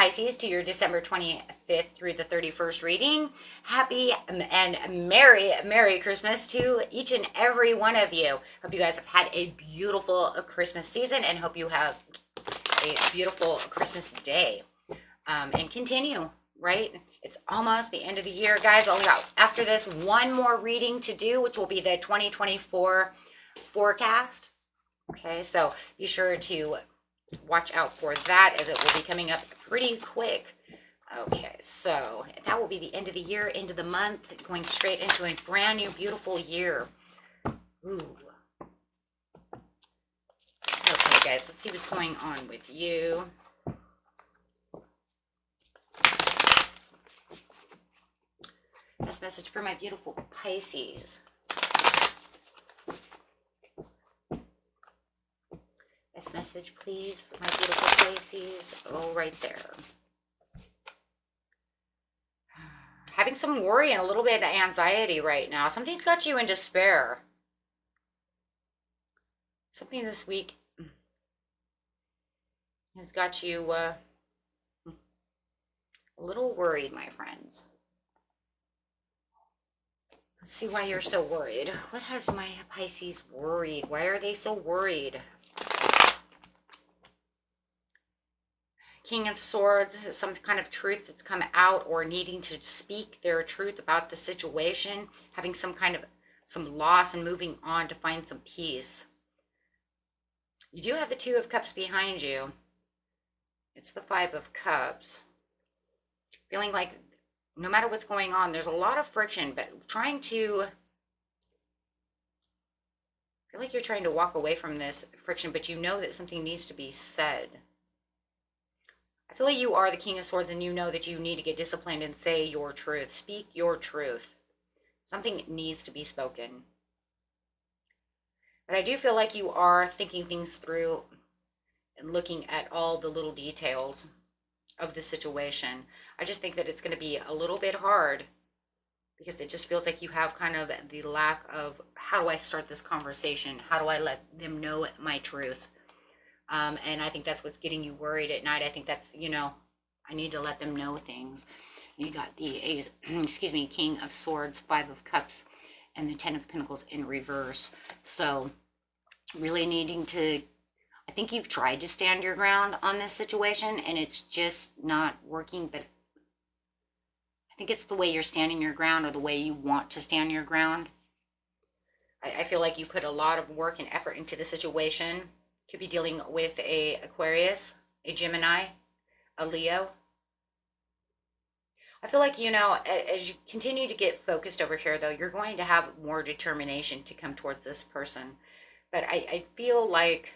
Pisces, to your December 25th through the 31st reading. Happy and Merry Christmas to each and every one of you. Hope you guys have had a beautiful Christmas season and hope you have a beautiful Christmas day. And continue, right? It's almost the end of the year, guys. Only got, after this, one more reading to do, which will be the 2024 forecast. Okay, so be sure to watch out for that, as it will be coming up pretty quick. Okay, so that will be the end of the year, into the month, going straight into a brand new, beautiful year. Ooh. Okay, guys, let's see what's going on with you. This message for my beautiful Pisces. This message, please, for my beautiful Pisces. Oh, right there. Having some worry and a little bit of anxiety right now. Something's got you in despair. Something this week has got you a little worried, my friends. Let's see why you're so worried. What has my Pisces worried? Why are they so worried? King of Swords, some kind of truth that's come out, or needing to speak their truth about the situation, having some loss and moving on to find some peace. You do have the Two of Cups behind you. It's the Five of Cups. Feeling like no matter what's going on, there's a lot of friction, but I feel like you're trying to walk away from this friction, but you know that something needs to be said. I feel like you are the King of Swords and you know that you need to get disciplined and say your truth. Speak your truth. Something needs to be spoken. But I do feel like you are thinking things through and looking at all the little details of the situation. I just think that it's going to be a little bit hard because it just feels like you have kind of the lack of, how do I start this conversation? How do I let them know my truth? And I think that's what's getting you worried at night. I think that's, I need to let them know things. You got the, King of Swords, Five of Cups, and the Ten of Pentacles in reverse. So really needing to, I think you've tried to stand your ground on this situation and it's just not working, but I think it's the way you're standing your ground or the way you want to stand your ground. I feel like you put a lot of work and effort into the situation. Could be dealing with a Aquarius, a Gemini, a Leo. I feel like, as you continue to get focused over here, though, you're going to have more determination to come towards this person. But I feel like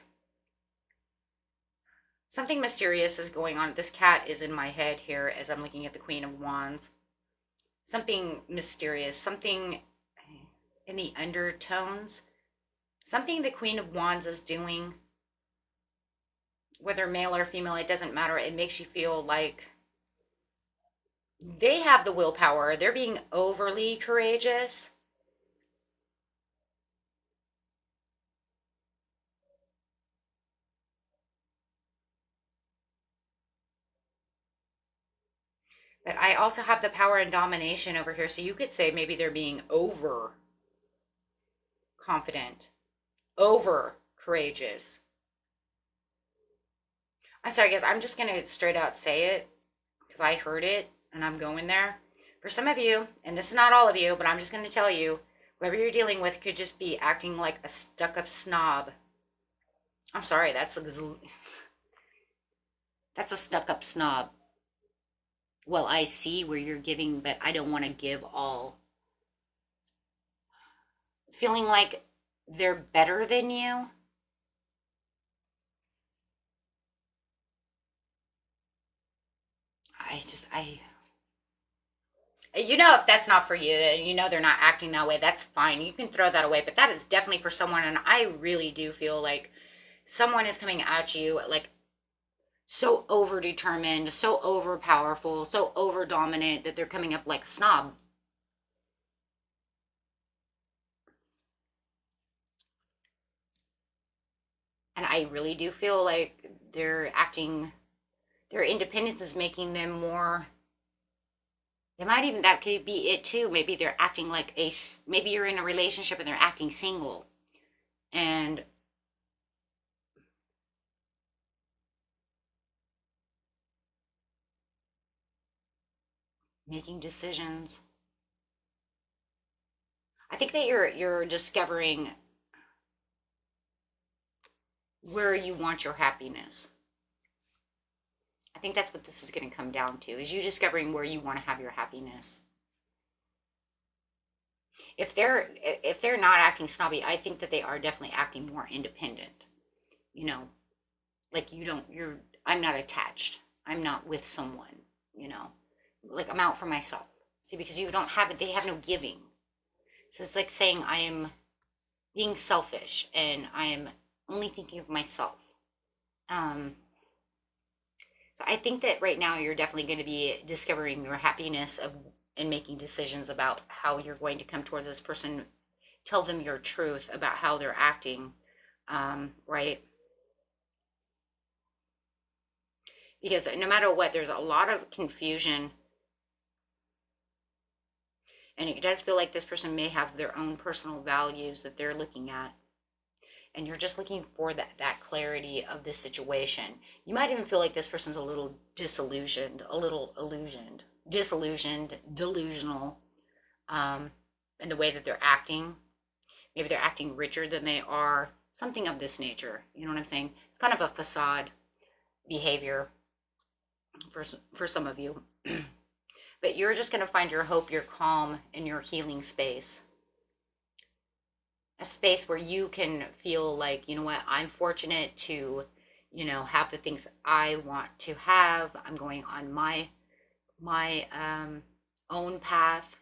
something mysterious is going on. This cat is in my head here as I'm looking at the Queen of Wands. Something mysterious, something in the undertones. Something the Queen of Wands is doing, whether male or female, it doesn't matter. It makes you feel like they have the willpower. They're being overly courageous. But I also have the power and domination over here. So you could say maybe they're being over confident, over courageous. I'm sorry, guys. I'm just going to straight out say it because I heard it and I'm going there. For some of you, and this is not all of you, but I'm just going to tell you, whoever you're dealing with could just be acting like a stuck-up snob. I'm sorry, that's a stuck-up snob. Well, I see where you're giving, but I don't want to give all. Feeling like they're better than you. If that's not for you, they're not acting that way, that's fine. You can throw that away, but that is definitely for someone. And I really do feel like someone is coming at you like so over determined, so over powerful, so over dominant that they're coming up like a snob. And I really do feel like they're Their independence is making them more, they might even, that could be it too. Maybe they're acting like maybe you're in a relationship and they're acting single and making decisions. I think that you're discovering where you want your happiness. I think that's what this is going to come down to, is you discovering where you want to have your happiness. If they're not acting snobby, I think that they are definitely acting more independent. You know, like I'm not attached. I'm not with someone, you know. Like I'm out for myself. See, because you don't have it, they have no giving. So it's like saying I am being selfish and I am only thinking of myself. Um, so I think that right now you're definitely going to be discovering your happiness of and making decisions about how you're going to come towards this person. Tell them your truth about how they're acting, right? Because no matter what, there's a lot of confusion, and it does feel like this person may have their own personal values that they're looking at, and you're just looking for that clarity of this situation. You might even feel like this person's a little disillusioned, a little disillusioned, delusional, in the way that they're acting. Maybe they're acting richer than they are, something of this nature. You know what I'm saying? It's kind of a facade behavior for some of you. But you're just going to find your hope, your calm, and your healing space. A space where you can feel like, you know what, I'm fortunate to, you know, have the things I want to have. I'm going on my own path.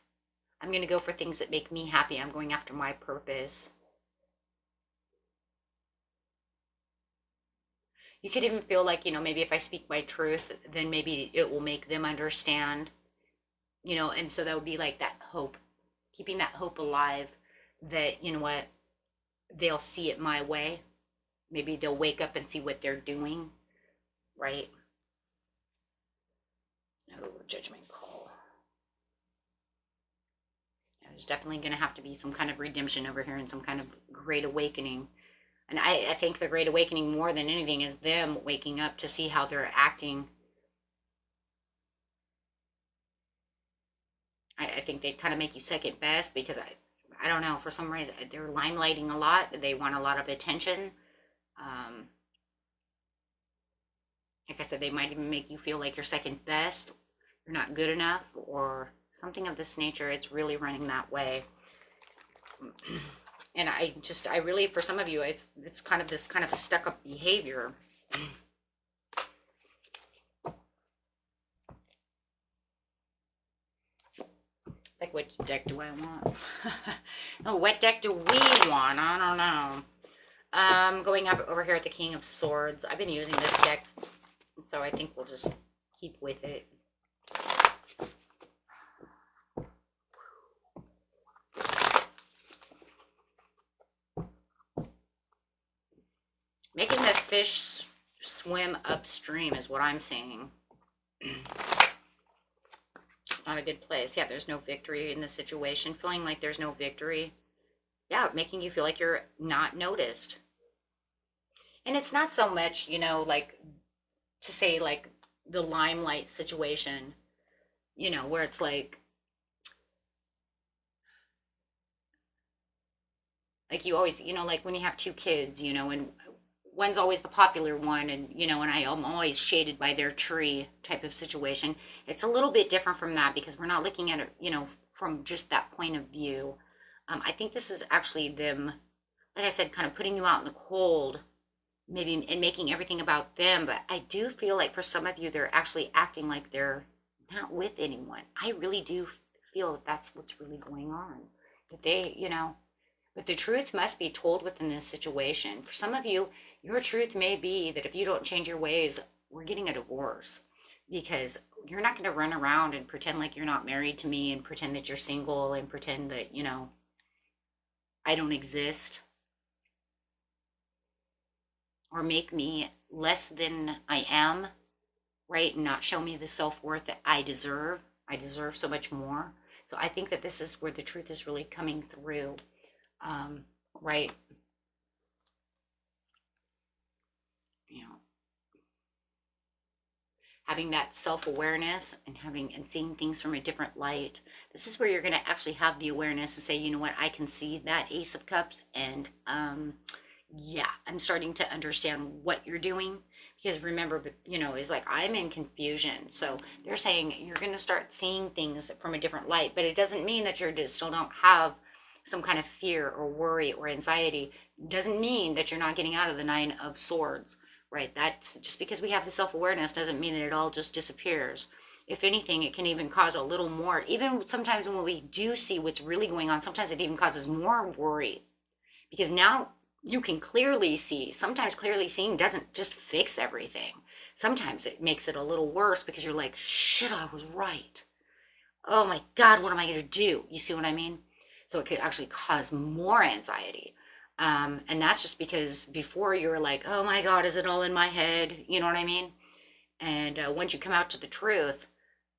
I'm going to go for things that make me happy. I'm going after my purpose. You could even feel like, you know, maybe if I speak my truth, then maybe it will make them understand, you know, and so that would be like that hope, keeping that hope alive that, you know what, they'll see it my way. Maybe they'll wake up and see what they're doing, right? Oh, judgment call. Yeah, there's definitely going to have to be some kind of redemption over here and some kind of great awakening. And I think the great awakening more than anything is them waking up to see how they're acting. I think they kind of make you second best because I don't know, for some reason they're limelighting a lot. They want a lot of attention. Um, like I said, they might even make you feel like you're second best, you're not good enough, or something of this nature. It's really running that way. And I really, for some of you, it's kind of this kind of stuck up behavior. Like, which deck do I want? Oh, what deck do we want? I don't know. Going up over here at the King of Swords. I've been using this deck, so I think we'll just keep with it. Making the fish swim upstream is what I'm seeing. Not a good place. Yeah, there's no victory in the situation. Feeling like there's no victory. Yeah, making you feel like you're not noticed. And it's not so much, you know, like to say like the limelight situation, you know, where it's like you always, you know, like when you have two kids, you know, and one's always the popular one, and you know, and I'm always shaded by their tree type of situation. It's a little bit different from that because we're not looking at it, you know, from just that point of view. I think this is actually them, like I said, kind of putting you out in the cold, maybe, and making everything about them. But I do feel like for some of you, they're actually acting like they're not with anyone. I really do feel that that's what's really going on. That they, you know, but the truth must be told within this situation. For some of you, your truth may be that if you don't change your ways, we're getting a divorce, because you're not going to run around and pretend like you're not married to me and pretend that you're single and pretend that, you know, I don't exist, or make me less than I am, right? And not show me the self-worth that I deserve. I deserve so much more. So I think that this is where the truth is really coming through, right? You know, having that self-awareness and having and seeing things from a different light. This is where you're going to actually have the awareness and say, you know what, I can see that Ace of Cups, and yeah, I'm starting to understand what you're doing. Because remember, you know, it's like I'm in confusion. So they're saying you're going to start seeing things from a different light, but it doesn't mean that you're just still don't have some kind of fear or worry or anxiety. It doesn't mean that you're not getting out of the Nine of Swords, right? That just because we have the self-awareness doesn't mean that it all just disappears. If anything, it can even cause a little more. Even sometimes when we do see what's really going on, sometimes it even causes more worry, because now you can clearly see. Sometimes clearly seeing doesn't just fix everything. Sometimes it makes it a little worse because you're like, shit, I was right. Oh my God, what am I going to do? You see what I mean? So it could actually cause more anxiety. And that's just because before you were like, oh my God, is it all in my head? You know what I mean? And once you come out to the truth,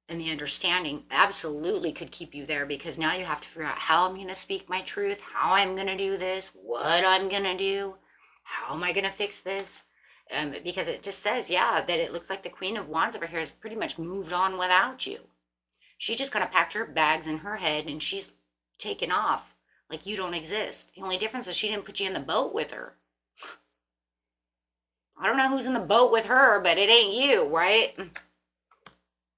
and the understanding absolutely could keep you there, because now you have to figure out how I'm going to speak my truth, how I'm going to do this, what I'm going to do, how am I going to fix this? Because it just says, yeah, that it looks like the Queen of Wands over here has pretty much moved on without you. She just kind of packed her bags in her head and she's taken off like you don't exist. The only difference is she didn't put you in the boat with her. I don't know who's in the boat with her, but it ain't you, right?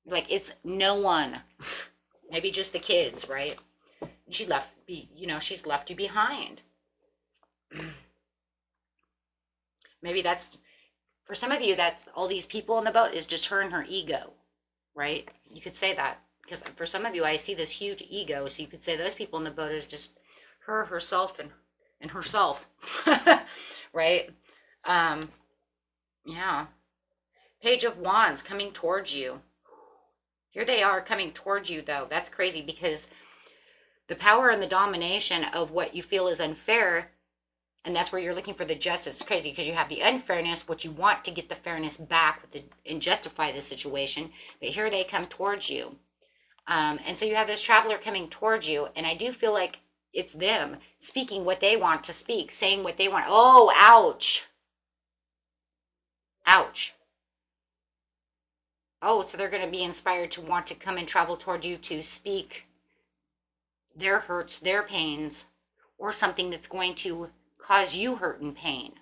Like, it's no one. Maybe just the kids, right? She left, you know, she's left you behind. Maybe that's, for some of you, that's all these people in the boat is just her and her ego, right? You could say that, because for some of you, I see this huge ego. So you could say those people in the boat is just her, herself, and herself, right? Yeah. Page of Wands coming towards you. Here they are coming towards you, though. That's crazy, because the power and the domination of what you feel is unfair, and that's where you're looking for the justice. It's crazy because you have the unfairness, what you want to get the fairness back and justify the situation. But here they come towards you. And so you have this traveler coming towards you, and I do feel like it's them speaking what they want to speak, saying what they want. Oh, ouch. Ouch. Oh, so they're going to be inspired to want to come and travel toward you to speak their hurts, their pains, or something that's going to cause you hurt and pain.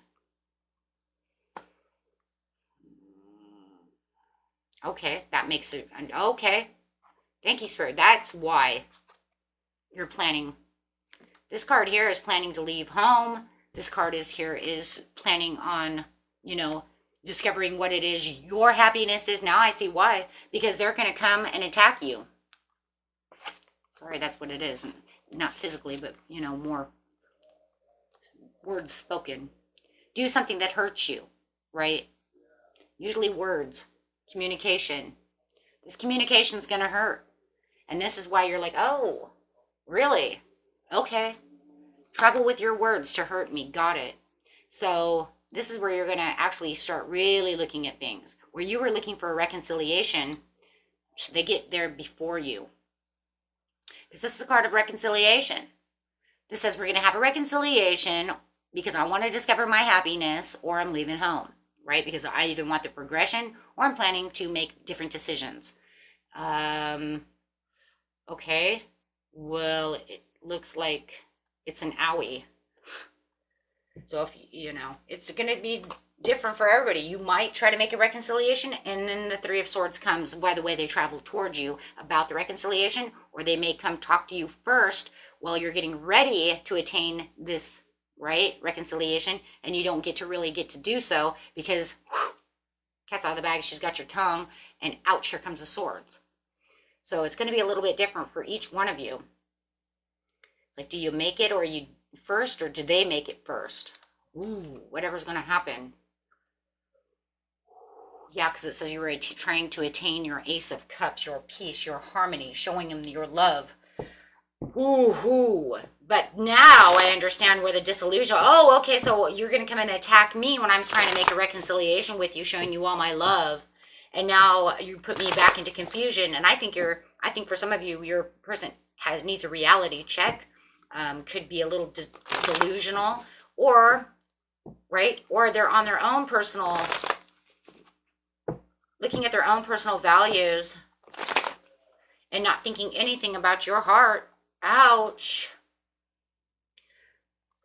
Okay, that makes it, okay. Thank you, Spirit. That's why you're planning. This card here is planning to leave home. This card is planning on, you know, discovering what it is your happiness is. Now I see why. Because they're going to come and attack you. Sorry, that's what it is. Not physically, but, you know, more words spoken. Do something that hurts you, right? Usually words, communication. This communication is going to hurt. And this is why you're like, oh, really? Okay. Trouble with your words to hurt me. Got it. So this is where you're going to actually start really looking at things. Where you were looking for a reconciliation, they get there before you. Because this is a card of reconciliation. This says we're going to have a reconciliation because I want to discover my happiness, or I'm leaving home, right? Because I either want the progression or I'm planning to make different decisions. Okay. Well, it looks like it's an owie. So if you know, it's going to be different for everybody. You might try to make a reconciliation, and then the Three of Swords comes. By the way, they travel towards you about the reconciliation, or they may come talk to you first while you're getting ready to attain this, right, reconciliation, and you don't get to do so because whew, cat's out of the bag. She's got your tongue, and ouch, here comes the swords. So it's going to be a little bit different for each one of you. It's like, do you make it or you first, or do they make it first? Ooh, whatever's going to happen. Yeah, because it says you were trying to attain your Ace of Cups, your peace, your harmony, showing them your love. Ooh. But now I understand where the disillusion. Oh, okay, so you're going to come and attack me when I'm trying to make a reconciliation with you, showing you all my love. And now you put me back into confusion. And I think for some of you, your person needs a reality check. Could be a little delusional, or right, or they're on their own personal, looking at their own personal values and not thinking anything about your heart. Ouch.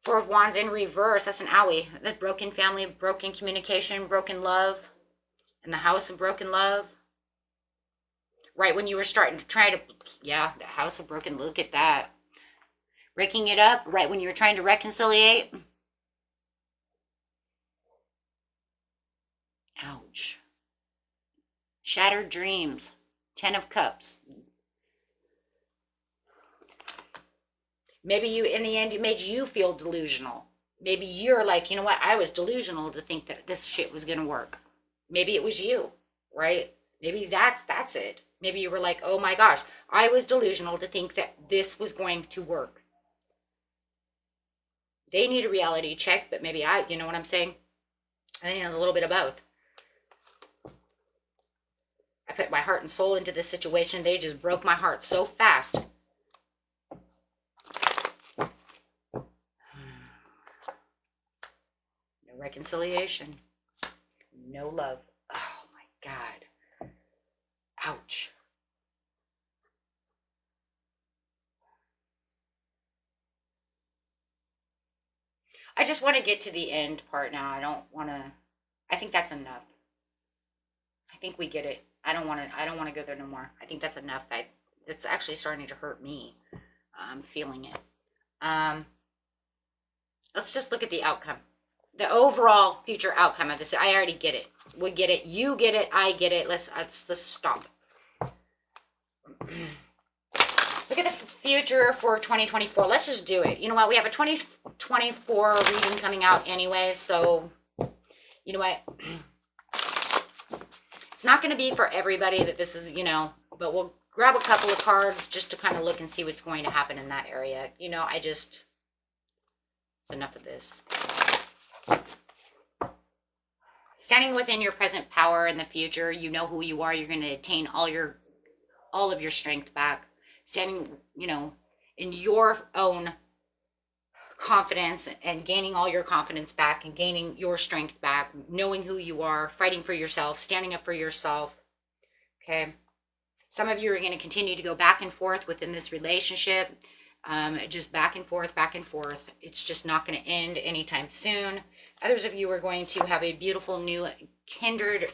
Four of Wands in reverse. That's an owie. The broken family, broken communication, broken love, and the house of broken love. Right when you were starting to try to, yeah, the house of broken, look at that. Breaking it up right when you were trying to reconciliate. Ouch. Shattered dreams. 10 of Cups. Maybe you, in the end, it made you feel delusional. Maybe you're like, you know what? I was delusional to think that this shit was going to work. Maybe it was you, right? Maybe that's it. Maybe you were like, oh my gosh, I was delusional to think that this was going to work. They need a reality check, but maybe you know what I'm saying? I think it's a little bit of both. I put my heart and soul into this situation. They just broke my heart so fast. No reconciliation. No love. Oh my God. Ouch. I just want to get to the end part now. I don't want to, I think that's enough. I think we get it. I don't want to go there no more. I think that's enough. It's actually starting to hurt me. I'm feeling it. Let's just look at the outcome. The overall future outcome of this. I already get it. We get it. You get it. I get it. Let's stop. Look at the future for 2024. Let's just do it. You know what? We have a 2024 reading coming out anyway. So, you know what? It's not going to be for everybody that this is, you know, but we'll grab a couple of cards just to kind of look and see what's going to happen in that area. You know, it's enough of this. Standing within your present power in the future, you know who you are. You're going to attain all of your strength back. Standing, you know, in your own confidence and gaining all your confidence back and gaining your strength back, knowing who you are, fighting for yourself, standing up for yourself. Okay. Some of you are going to continue to go back and forth within this relationship. Just back and forth, back and forth. It's just not going to end anytime soon. Others of you are going to have a beautiful new kindred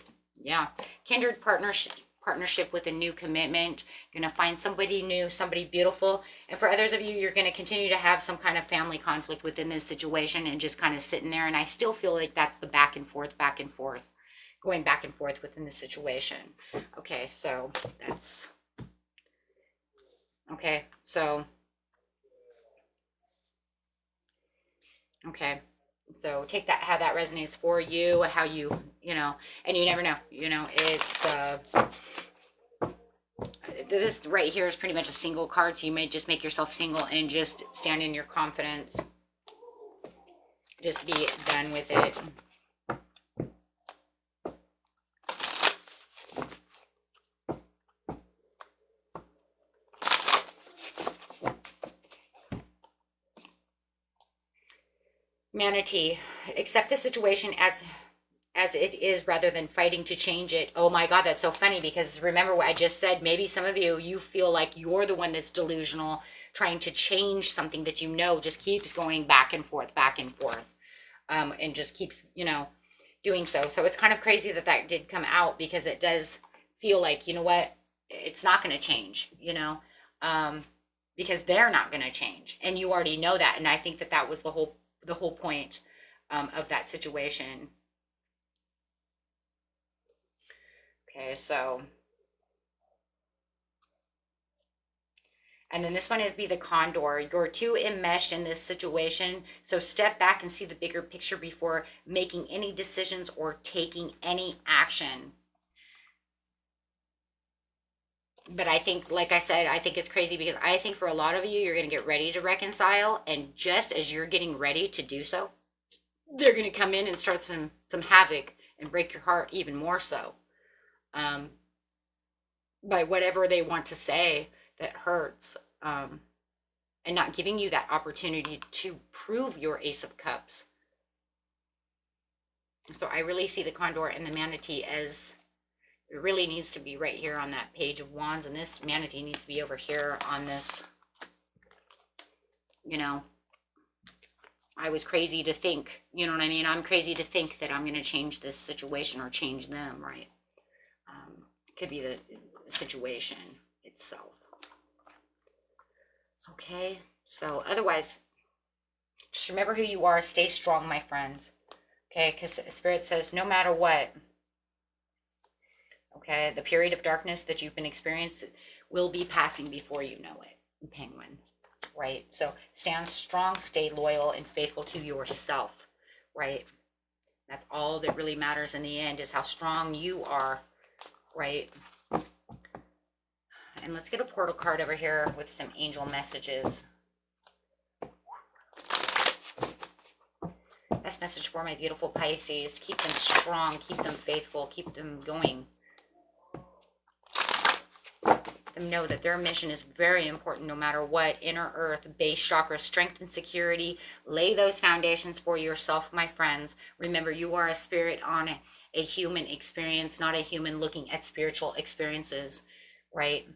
partnership with a new commitment. You're going to find somebody new, somebody beautiful. And for others of you, you're going to continue to have some kind of family conflict within this situation and just kind of sitting there. And I still feel like that's the back and forth, going back and forth within the situation. Okay, so that's, okay, so, okay. So take that, how that resonates for you, how you know, and you never know, you know, it's, this right here is pretty much a single card. So you may just make yourself single and just stand in your confidence. Just be done with it. Manatee, accept the situation as it is rather than fighting to change it. Oh my God, that's so funny, because remember what I just said. Maybe some of you feel like you're the one that's delusional, trying to change something that you know just keeps going back and forth, and just keeps, you know, doing so. So it's kind of crazy that did come out, because it does feel like, you know what, it's not going to change, you know, because they're not going to change, and you already know that. And I think that was the whole point of that situation. Okay, so, and then this one is be the condor. You're too enmeshed in this situation, so step back and see the bigger picture before making any decisions or taking any action. But I think, like I said, I think it's crazy, because I think for a lot of you, you're going to get ready to reconcile, and just as you're getting ready to do so, they're going to come in and start some havoc and break your heart even more so. by whatever they want to say that hurts, and not giving you that opportunity to prove your Ace of Cups. So I really see the Condor and the Manatee as it really needs to be right here on that Page of Wands, and this Manatee needs to be over here on this, you know, I was crazy to think, you know what I mean? I'm crazy to think that I'm going to change this situation or change them, right? It could be the situation itself. Okay, so otherwise, just remember who you are. Stay strong, my friends. Okay, because Spirit says no matter what, okay, the period of darkness that you've been experiencing will be passing before you know it, Penguin, right? So stand strong, stay loyal, and faithful to yourself, right? That's all that really matters in the end, is how strong you are, right? And let's get a portal card over here with some angel messages. Best message for my beautiful Pisces: to keep them strong, keep them faithful, keep them going. Let them know that their mission is very important no matter what. Inner earth, base chakra, strength and security. Lay those foundations for yourself, my friends. Remember, you are a spirit on a human experience, not a human looking at spiritual experiences, right?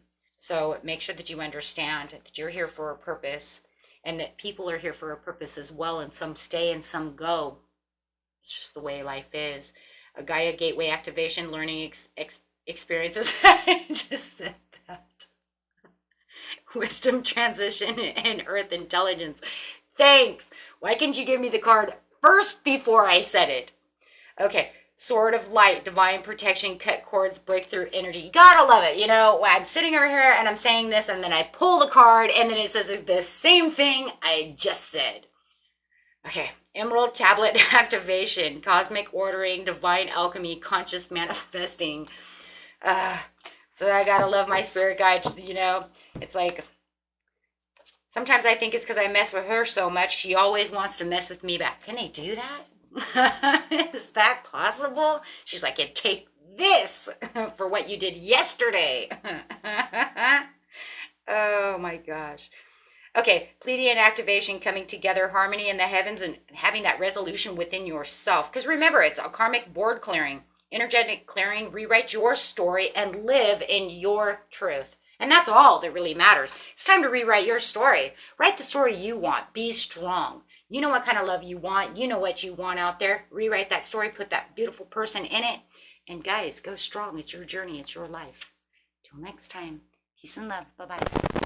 So make sure that you understand that you're here for a purpose, and that people are here for a purpose as well, and some stay and some go. It's just the way life is. A Gaia gateway activation, learning experiences. I just said that. Wisdom transition and earth intelligence. Thanks. Why can't you give me the card first before I said it? Okay. Sword of light, divine protection, cut cords, breakthrough energy. You gotta love it. You know, I'm sitting over here and I'm saying this, and then I pull the card and then it says the same thing I just said. Okay. Emerald tablet activation, cosmic ordering, divine alchemy, conscious manifesting. So I gotta love my spirit guide. You know, it's like, sometimes I think it's because I mess with her so much, she always wants to mess with me back. Can they do that? Is that possible? She's like, "And take this for what you did yesterday." Oh my gosh. Okay, Pleiadian activation, coming together, harmony in the heavens, and having that resolution within yourself. Because remember, it's a karmic board clearing, energetic clearing. Rewrite your story and live in your truth. And that's all that really matters. It's time to rewrite your story. Write the story you want. Be strong. You know what kind of love you want. You know what you want out there. Rewrite that story. Put that beautiful person in it. And guys, go strong. It's your journey. It's your life. Till next time. Peace and love. Bye-bye.